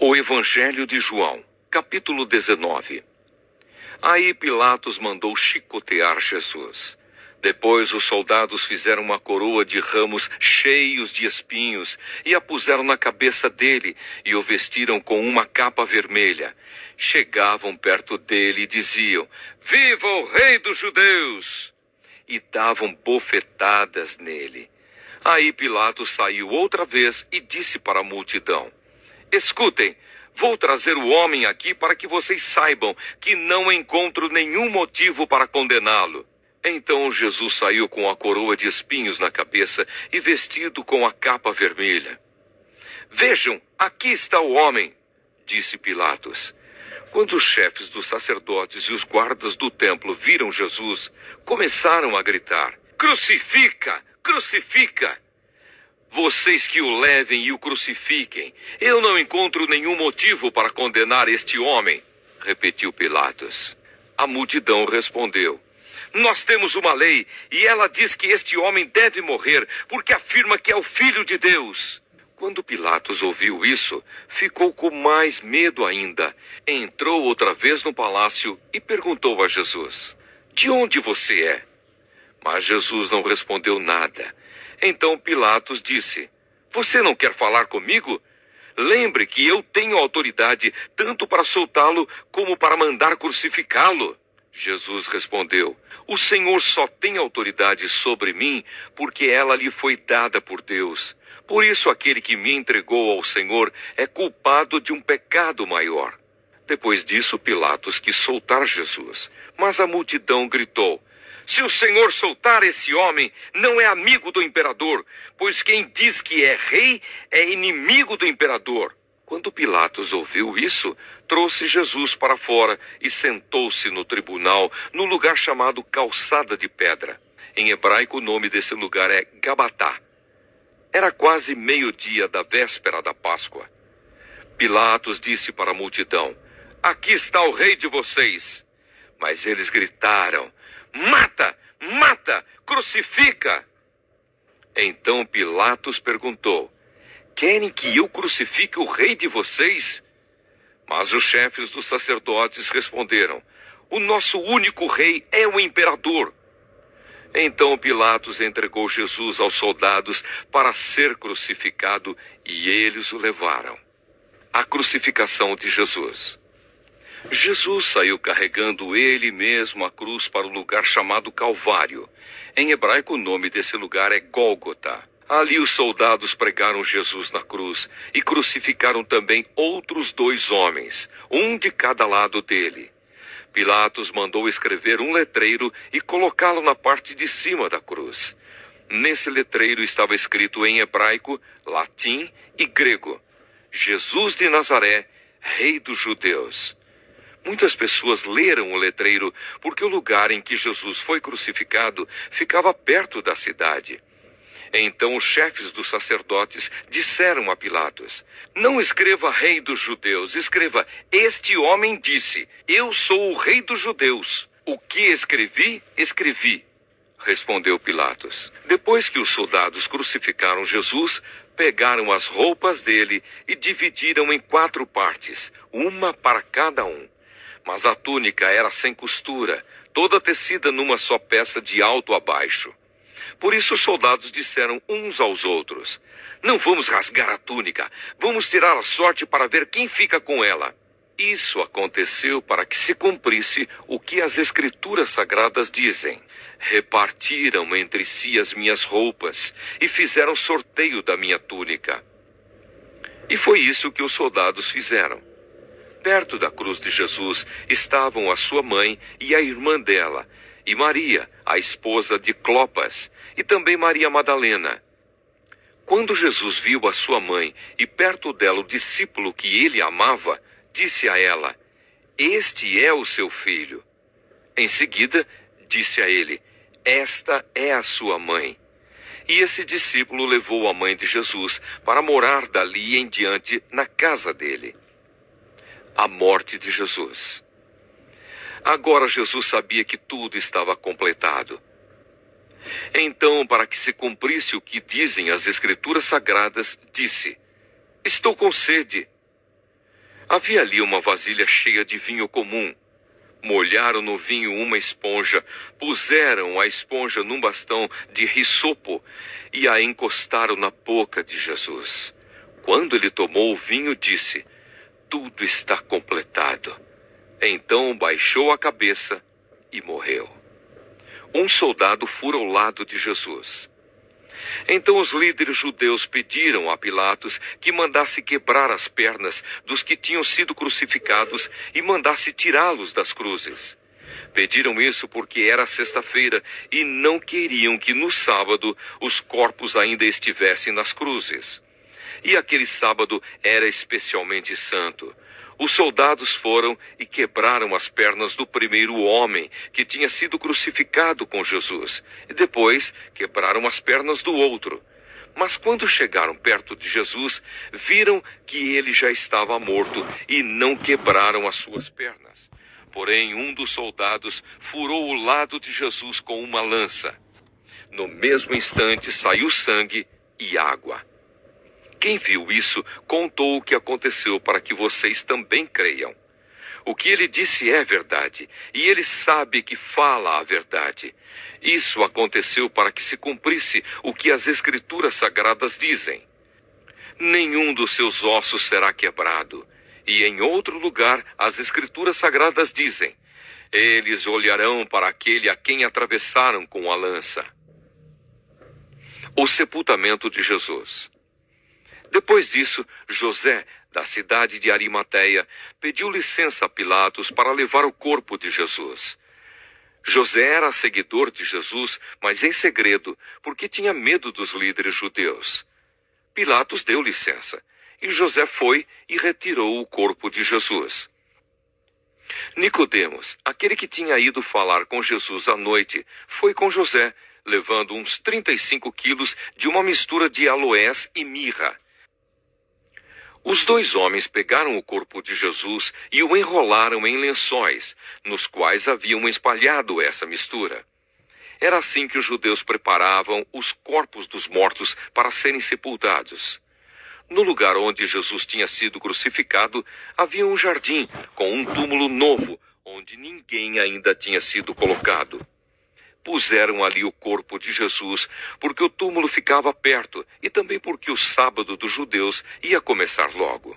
O Evangelho de João, capítulo 19. Aí Pilatos mandou chicotear Jesus. Depois os soldados fizeram uma coroa de ramos cheios de espinhos e a puseram na cabeça dele e o vestiram com uma capa vermelha. Chegavam perto dele e diziam: "Viva o Rei dos Judeus!" E davam bofetadas nele. Aí Pilatos saiu outra vez e disse para a multidão: "Escutem, vou trazer o homem aqui para que vocês saibam que não encontro nenhum motivo para condená-lo." Então Jesus saiu com a coroa de espinhos na cabeça e vestido com a capa vermelha. "Vejam, aqui está o homem", disse Pilatos. Quando os chefes dos sacerdotes e os guardas do templo viram Jesus, começaram a gritar: "Crucifica! Crucifica! Vocês que o levem e o crucifiquem. Eu não encontro nenhum motivo para condenar este homem", repetiu Pilatos. A multidão respondeu: "Nós temos uma lei e ela diz que este homem deve morrer porque afirma que é o Filho de Deus." Quando Pilatos ouviu isso, ficou com mais medo ainda. Entrou outra vez no palácio e perguntou a Jesus: "De onde você é?" Mas Jesus não respondeu nada. Então Pilatos disse: "Você não quer falar comigo? Lembre que eu tenho autoridade tanto para soltá-lo como para mandar crucificá-lo." Jesus respondeu: "O Senhor só tem autoridade sobre mim porque ela lhe foi dada por Deus. Por isso aquele que me entregou ao Senhor é culpado de um pecado maior." Depois disso, Pilatos quis soltar Jesus, mas a multidão gritou: "Se o Senhor soltar esse homem, não é amigo do imperador, pois quem diz que é rei é inimigo do imperador." Quando Pilatos ouviu isso, trouxe Jesus para fora e sentou-se no tribunal, no lugar chamado Calçada de Pedra. Em hebraico, o nome desse lugar é Gabatá. Era quase meio-dia da véspera da Páscoa. Pilatos disse para a multidão: "Aqui está o rei de vocês." Mas eles gritaram: "Mata! Mata! Crucifica!" Então Pilatos perguntou: "Querem que eu crucifique o rei de vocês?" Mas os chefes dos sacerdotes responderam: "O nosso único rei é o imperador." Então Pilatos entregou Jesus aos soldados para ser crucificado e eles o levaram. A crucificação de Jesus. Jesus saiu carregando ele mesmo a cruz para o lugar chamado Calvário. Em hebraico, o nome desse lugar é Gólgota. Ali os soldados pregaram Jesus na cruz e crucificaram também outros 2 homens, um de cada lado dele. Pilatos mandou escrever um letreiro e colocá-lo na parte de cima da cruz. Nesse letreiro estava escrito em hebraico, latim e grego: "Jesus de Nazaré, Rei dos Judeus." Muitas pessoas leram o letreiro porque o lugar em que Jesus foi crucificado ficava perto da cidade. Então os chefes dos sacerdotes disseram a Pilatos: "Não escreva Rei dos Judeus, escreva: Este homem disse, eu sou o Rei dos Judeus. O que escrevi, escrevi." Respondeu Pilatos. Depois que os soldados crucificaram Jesus, pegaram as roupas dele e dividiram em 4 partes, uma para cada um. Mas a túnica era sem costura, toda tecida numa só peça de alto a baixo. Por isso os soldados disseram uns aos outros: "Não vamos rasgar a túnica, vamos tirar a sorte para ver quem fica com ela." Isso aconteceu para que se cumprisse o que as Escrituras Sagradas dizem: "Repartiram entre si as minhas roupas e fizeram sorteio da minha túnica." E foi isso que os soldados fizeram. Perto da cruz de Jesus estavam a sua mãe e a irmã dela, e Maria, a esposa de Clopas, e também Maria Madalena. Quando Jesus viu a sua mãe e perto dela o discípulo que ele amava, disse a ela: "Este é o seu filho." Em seguida, disse a ele: "Esta é a sua mãe." E esse discípulo levou a mãe de Jesus para morar dali em diante na casa dele. A morte de Jesus. Agora Jesus sabia que tudo estava completado. Então, para que se cumprisse o que dizem as Escrituras Sagradas, disse: "Estou com sede." Havia ali uma vasilha cheia de vinho comum. Molharam no vinho uma esponja, puseram a esponja num bastão de hisopo e a encostaram na boca de Jesus. Quando ele tomou o vinho, disse: "Tudo está completado." Então baixou a cabeça e morreu. Um soldado fura ao lado de Jesus. Então os líderes judeus pediram a Pilatos que mandasse quebrar as pernas dos que tinham sido crucificados e mandasse tirá-los das cruzes. Pediram isso porque era sexta-feira e não queriam que no sábado os corpos ainda estivessem nas cruzes. E aquele sábado era especialmente santo. Os soldados foram e quebraram as pernas do primeiro homem que tinha sido crucificado com Jesus, e depois quebraram as pernas do outro. Mas quando chegaram perto de Jesus, viram que ele já estava morto e não quebraram as suas pernas. Porém, um dos soldados furou o lado de Jesus com uma lança. No mesmo instante saiu sangue e água. Quem viu isso contou o que aconteceu para que vocês também creiam. O que ele disse é verdade, e ele sabe que fala a verdade. Isso aconteceu para que se cumprisse o que as Escrituras Sagradas dizem: nenhum dos seus ossos será quebrado. E em outro lugar, as Escrituras Sagradas dizem: eles olharão para aquele a quem atravessaram com a lança. O sepultamento de Jesus. Depois disso, José, da cidade de Arimateia, pediu licença a Pilatos para levar o corpo de Jesus. José era seguidor de Jesus, mas em segredo, porque tinha medo dos líderes judeus. Pilatos deu licença, e José foi e retirou o corpo de Jesus. Nicodemos, aquele que tinha ido falar com Jesus à noite, foi com José, levando uns 35 quilos de uma mistura de aloés e mirra. Os dois homens pegaram o corpo de Jesus e o enrolaram em lençóis, nos quais haviam espalhado essa mistura. Era assim que os judeus preparavam os corpos dos mortos para serem sepultados. No lugar onde Jesus tinha sido crucificado, havia um jardim com um túmulo novo, onde ninguém ainda tinha sido colocado. Puseram ali o corpo de Jesus, porque o túmulo ficava perto e também porque o sábado dos judeus ia começar logo.